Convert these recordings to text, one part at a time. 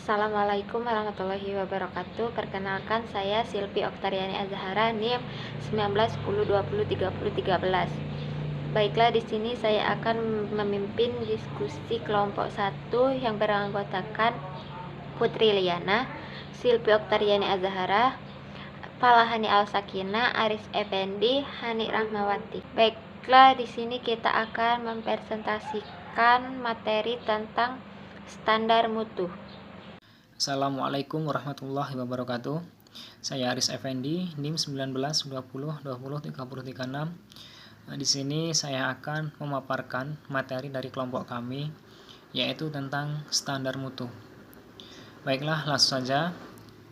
Assalamualaikum warahmatullahi wabarakatuh. Perkenalkan, saya Silvi Oktariani Azahara, NIM 1910203013. Baiklah, di sini saya akan memimpin diskusi kelompok 1 yang beranggotakan Putri Liana, Silvi Oktariani Azahara, Falahani Al-Sakina, Aris Effendi, Hani Rahmawati. Baiklah, di sini kita akan mempresentasikan materi tentang standar mutu. Assalamualaikum warahmatullahi wabarakatuh. Saya Aris Effendi, NIM 1920203036. Di sini saya akan memaparkan materi dari kelompok kami, yaitu tentang standar mutu. Baiklah, langsung saja.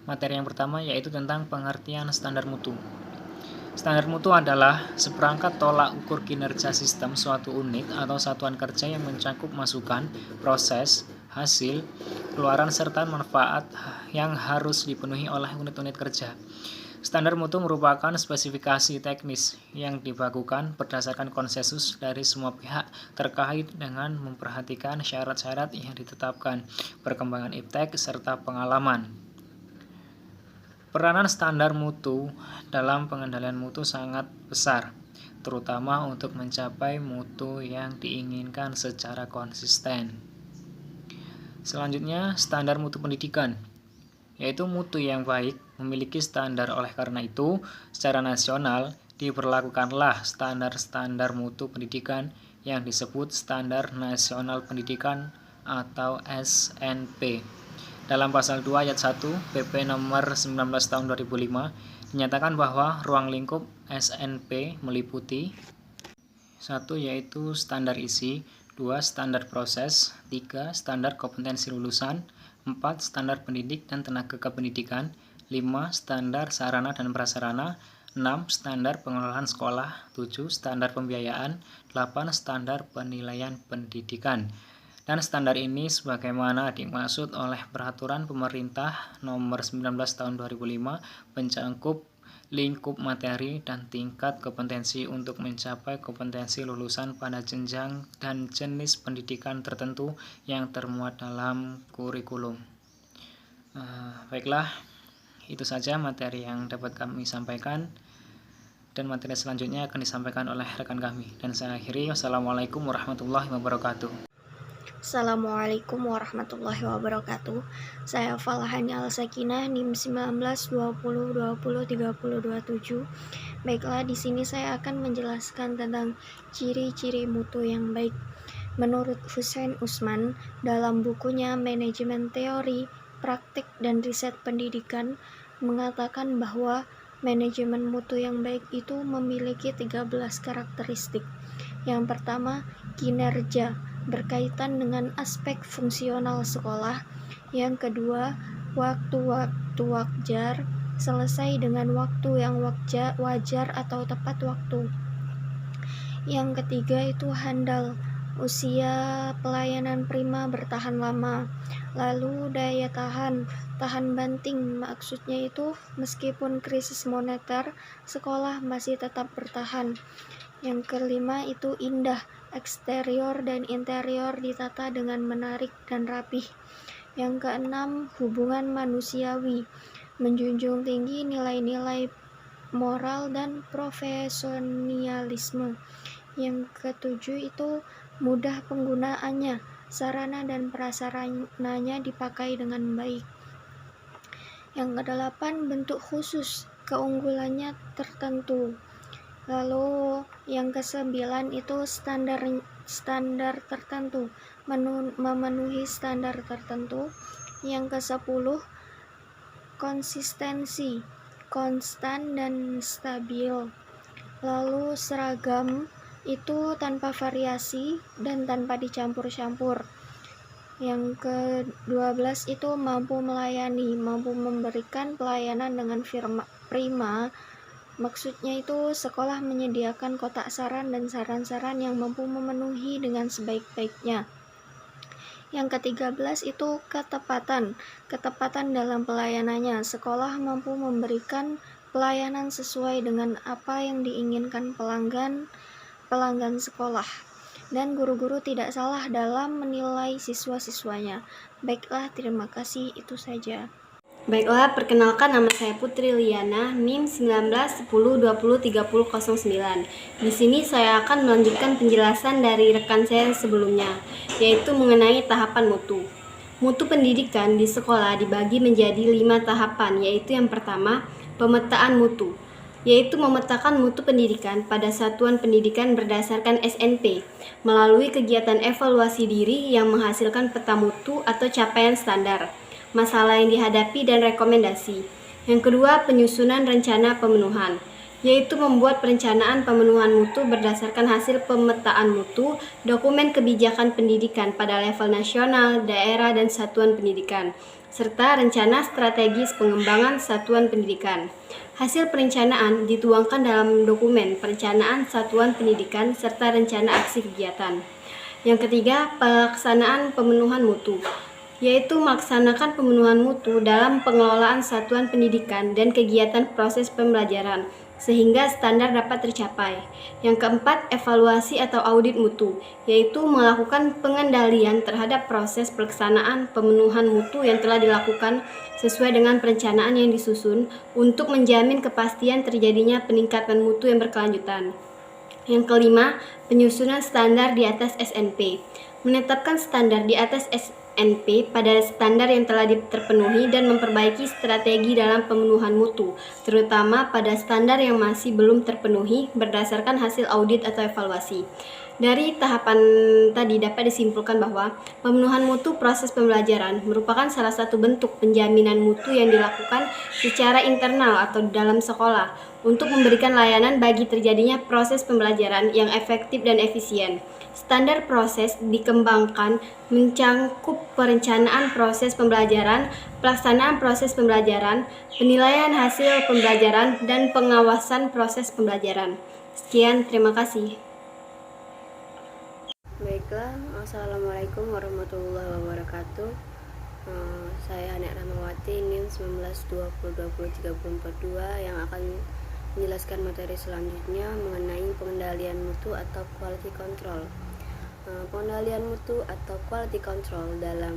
Materi yang pertama yaitu tentang pengertian standar mutu. Standar mutu adalah seperangkat tolak ukur kinerja sistem suatu unit atau satuan kerja yang mencakup masukan, proses, hasil, keluaran serta manfaat yang harus dipenuhi oleh unit-unit kerja. Standar mutu merupakan spesifikasi teknis yang dibakukan berdasarkan konsensus dari semua pihak terkait dengan memperhatikan syarat-syarat yang ditetapkan, perkembangan iptek, serta pengalaman. Peranan standar mutu dalam pengendalian mutu sangat besar, terutama untuk mencapai mutu yang diinginkan secara konsisten. Selanjutnya, standar mutu pendidikan, yaitu mutu yang baik memiliki standar. Oleh karena itu, secara nasional diberlakukanlah standar-standar mutu pendidikan yang disebut Standar Nasional Pendidikan atau SNP. Dalam pasal 2 ayat 1 PP nomor 19 tahun 2005 dinyatakan bahwa ruang lingkup SNP meliputi 1. Yaitu standar isi, 2. Standar proses, 3. Standar kompetensi lulusan, 4. Standar pendidik dan tenaga kependidikan, 5. Standar sarana dan prasarana, 6. Standar pengelolaan sekolah, 7. Standar pembiayaan, 8. Standar penilaian pendidikan. Dan standar ini sebagaimana dimaksud oleh Peraturan Pemerintah Nomor 19 Tahun 2005 mencakup lingkup materi dan tingkat kompetensi untuk mencapai kompetensi lulusan pada jenjang dan jenis pendidikan tertentu yang termuat dalam kurikulum. Baiklah, itu saja materi yang dapat kami sampaikan, dan materi selanjutnya akan disampaikan oleh rekan kami. Dan saya akhiri, wassalamualaikum warahmatullahi wabarakatuh. Assalamualaikum warahmatullahi wabarakatuh. Saya Falahani Al-Sakinah, NIM 1920203027. Baiklah, di sini saya akan menjelaskan tentang ciri-ciri mutu yang baik. Menurut Hussein Usman, dalam bukunya Manajemen Teori, Praktik dan Riset Pendidikan, mengatakan bahwa manajemen mutu yang baik itu memiliki 13 karakteristik. Yang pertama, kinerja, berkaitan dengan aspek fungsional sekolah. Yang kedua, waktu wajar, selesai dengan waktu yang wajar atau tepat waktu. Yang ketiga itu handal, usia pelayanan prima bertahan lama. Lalu daya tahan banting, maksudnya itu meskipun krisis moneter, sekolah masih tetap bertahan. Yang kelima itu indah, eksterior dan interior ditata dengan menarik dan rapih. Yang keenam, hubungan manusiawi, menjunjung tinggi nilai-nilai moral dan profesionalisme. Yang ketujuh itu mudah penggunaannya, sarana dan prasarananya dipakai dengan baik. Yang kedelapan, bentuk khusus, keunggulannya tertentu. Lalu yang kesembilan itu standar tertentu, memenuhi standar tertentu. Yang kesepuluh, konsistensi, konstan dan stabil. Lalu seragam itu tanpa variasi dan tanpa dicampur-campur. Yang ke-12 itu mampu melayani, mampu memberikan pelayanan dengan prima. Maksudnya itu sekolah menyediakan kotak saran dan saran-saran yang mampu memenuhi dengan sebaik-baiknya. Yang ke-13 itu ketepatan dalam pelayanannya. Sekolah mampu memberikan pelayanan sesuai dengan apa yang diinginkan pelanggan sekolah. dan guru-guru tidak salah dalam menilai siswa-siswanya. Baiklah, terima kasih, itu saja. Baiklah, perkenalkan nama saya Putri Liana, NIM 1910203009. Di sini saya akan melanjutkan penjelasan dari rekan saya sebelumnya, yaitu mengenai tahapan mutu. Mutu pendidikan di sekolah dibagi menjadi 5 tahapan, yaitu yang pertama, pemetaan mutu, yaitu memetakan mutu pendidikan pada satuan pendidikan berdasarkan SNP, melalui kegiatan evaluasi diri yang menghasilkan peta mutu atau capaian standar, masalah yang dihadapi dan rekomendasi. Yang kedua, penyusunan rencana pemenuhan, yaitu membuat perencanaan pemenuhan mutu berdasarkan hasil pemetaan mutu, dokumen kebijakan pendidikan pada level nasional, daerah, dan satuan pendidikan, serta rencana strategis pengembangan satuan pendidikan. Hasil perencanaan dituangkan dalam dokumen perencanaan satuan pendidikan serta rencana aksi kegiatan. Yang ketiga, pelaksanaan pemenuhan mutu, yaitu melaksanakan pemenuhan mutu dalam pengelolaan satuan pendidikan dan kegiatan proses pembelajaran, sehingga standar dapat tercapai. Yang keempat, evaluasi atau audit mutu, yaitu melakukan pengendalian terhadap proses pelaksanaan pemenuhan mutu yang telah dilakukan sesuai dengan perencanaan yang disusun untuk menjamin kepastian terjadinya peningkatan mutu yang berkelanjutan. Yang kelima, penyusunan standar di atas SNP, menetapkan standar di atas SNP pada standar yang telah terpenuhi dan memperbaiki strategi dalam pemenuhan mutu, terutama pada standar yang masih belum terpenuhi berdasarkan hasil audit atau evaluasi. Dari tahapan tadi dapat disimpulkan bahwa pemenuhan mutu proses pembelajaran merupakan salah satu bentuk penjaminan mutu yang dilakukan secara internal atau dalam sekolah untuk memberikan layanan bagi terjadinya proses pembelajaran yang efektif dan efisien. Standar proses dikembangkan mencangkup perencanaan proses pembelajaran, pelaksanaan proses pembelajaran, penilaian hasil pembelajaran, dan pengawasan proses pembelajaran. Sekian, terima kasih. Baiklah, Assalamualaikum warahmatullahi wabarakatuh. Saya Anek Rahmawati, NIM 1920203042 yang akan menjelaskan materi selanjutnya mengenai pengendalian mutu atau quality control. Pengendalian mutu atau quality control dalam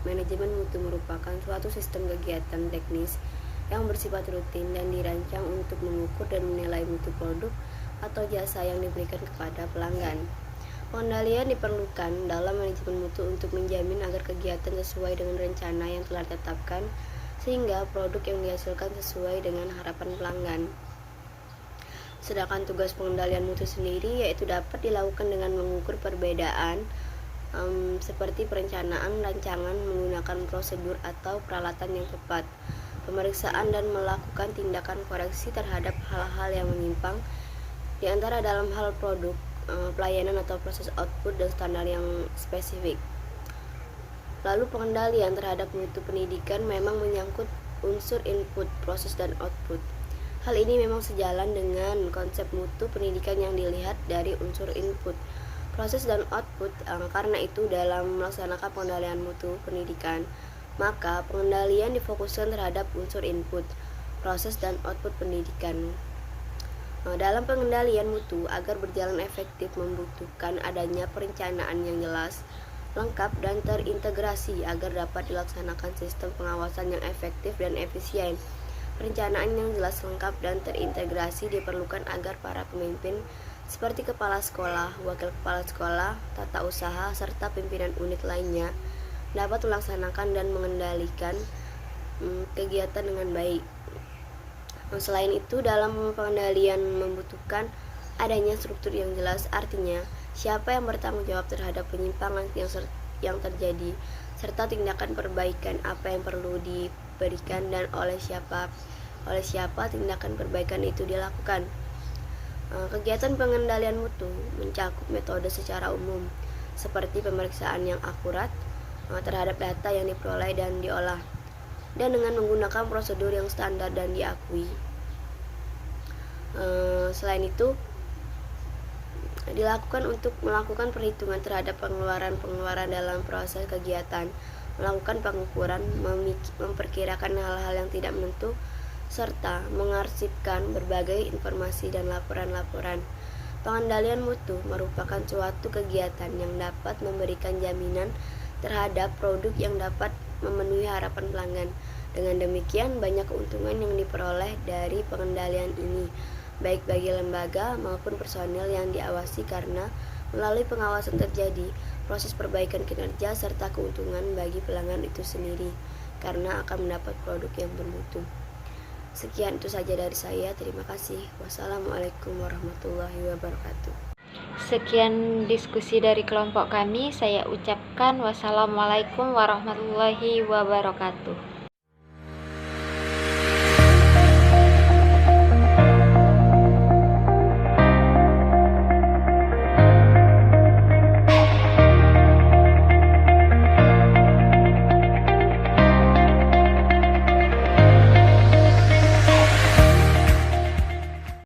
manajemen mutu merupakan suatu sistem kegiatan teknis yang bersifat rutin dan dirancang untuk mengukur dan menilai mutu produk atau jasa yang diberikan kepada pelanggan. Pengendalian diperlukan dalam manajemen mutu untuk menjamin agar kegiatan sesuai dengan rencana yang telah ditetapkan sehingga produk yang dihasilkan sesuai dengan harapan pelanggan. Sedangkan tugas pengendalian mutu sendiri yaitu dapat dilakukan dengan mengukur perbedaan seperti perencanaan rancangan menggunakan prosedur atau peralatan yang tepat, pemeriksaan dan melakukan tindakan koreksi terhadap hal-hal yang menyimpang di antara dalam hal produk, pelayanan atau proses output dan standar yang spesifik. Lalu pengendalian terhadap mutu pendidikan memang menyangkut unsur input, proses dan output. Hal ini memang sejalan dengan konsep mutu pendidikan yang dilihat dari unsur input, proses dan output. Karena itu dalam melaksanakan pengendalian mutu pendidikan, maka pengendalian difokuskan terhadap unsur input, proses dan output pendidikan. Dalam pengendalian mutu agar berjalan efektif membutuhkan adanya perencanaan yang jelas, lengkap dan terintegrasi agar dapat dilaksanakan sistem pengawasan yang efektif dan efisien. Perencanaan yang jelas, lengkap dan terintegrasi diperlukan agar para pemimpin seperti kepala sekolah, wakil kepala sekolah, tata usaha serta pimpinan unit lainnya dapat melaksanakan dan mengendalikan kegiatan dengan baik. Selain itu, dalam pengendalian membutuhkan adanya struktur yang jelas, artinya siapa yang bertanggung jawab terhadap penyimpangan yang terjadi, serta tindakan perbaikan apa yang perlu diberikan dan oleh siapa tindakan perbaikan itu dilakukan. Kegiatan pengendalian mutu mencakup metode secara umum, seperti pemeriksaan yang akurat terhadap data yang diperoleh dan diolah, dan dengan menggunakan prosedur yang standar dan diakui. Selain itu, dilakukan untuk melakukan perhitungan terhadap pengeluaran dalam proses kegiatan, melakukan pengukuran, memperkirakan hal-hal yang tidak menentu, serta mengarsipkan berbagai informasi dan laporan-laporan. Pengendalian mutu merupakan suatu kegiatan yang dapat memberikan jaminan terhadap produk yang dapat memenuhi harapan pelanggan. Dengan demikian, banyak keuntungan yang diperoleh dari pengendalian ini, baik bagi lembaga maupun personel yang diawasi, karena melalui pengawasan terjadi proses perbaikan kinerja serta keuntungan bagi pelanggan itu sendiri, karena akan mendapat produk yang bermutu. Sekian itu saja dari saya. Terima kasih. Wassalamualaikum warahmatullahi wabarakatuh. Sekian diskusi dari kelompok kami. Saya ucapkan wassalamualaikum warahmatullahi wabarakatuh.